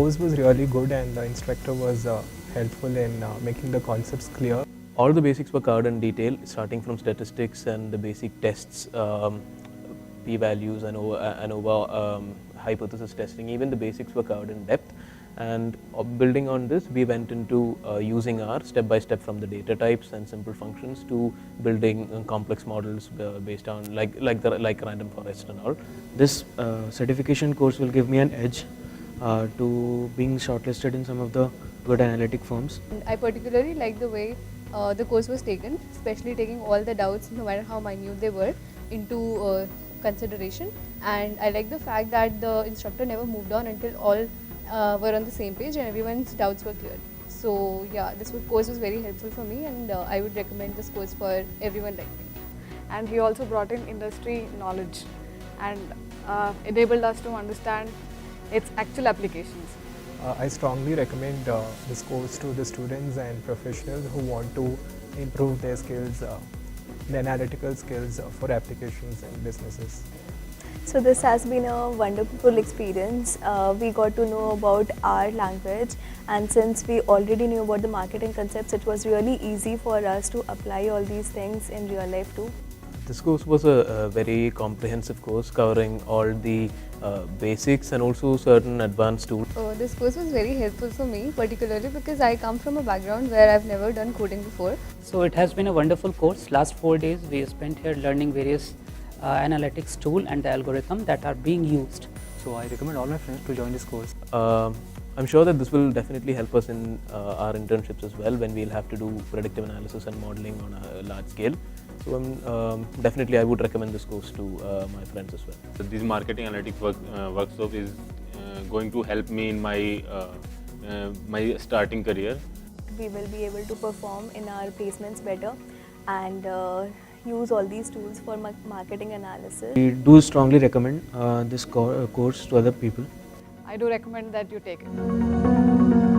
course was really good and the instructor was helpful in making the concepts clear. All the basics were covered in detail, starting from statistics and the basic tests, p-values and over hypothesis testing. Even the basics were covered in depth. And building on this, we went into using R step by step from the data types and simple functions to building complex models based on like random forest and all. This certification course will give me an edge to being shortlisted in some of the good analytic firms. I particularly like the way the course was taken, especially taking all the doubts, no matter how minute they were, into consideration. And I like the fact that the instructor never moved on until all were on the same page and everyone's doubts were clear. So yeah, this course was very helpful for me, and I would recommend this course for everyone like me. And he also brought in industry knowledge and enabled us to understand its actual applications. I strongly recommend this course to the students and professionals who want to improve their skills, the analytical skills for applications and businesses. So this has been a wonderful experience. We got to know about our language, and since we already knew about the marketing concepts, it was really easy for us to apply all these things in real life too. This course was a very comprehensive course covering all the basics and also certain advanced tools. This course was very helpful for me, particularly because I come from a background where I've never done coding before. So it has been a wonderful course. Last 4 days we spent here learning various analytics tool and the algorithm that are being used. So I recommend all my friends to join this course. I'm sure that this will definitely help us in our internships as well, when we'll have to do predictive analysis and modeling on a large scale. So definitely I would recommend this course to my friends as well. So this marketing analytics workshop is going to help me in my my starting career. We will be able to perform in our placements better and use all these tools for marketing analysis. We do strongly recommend this course to other people. I do recommend that you take it.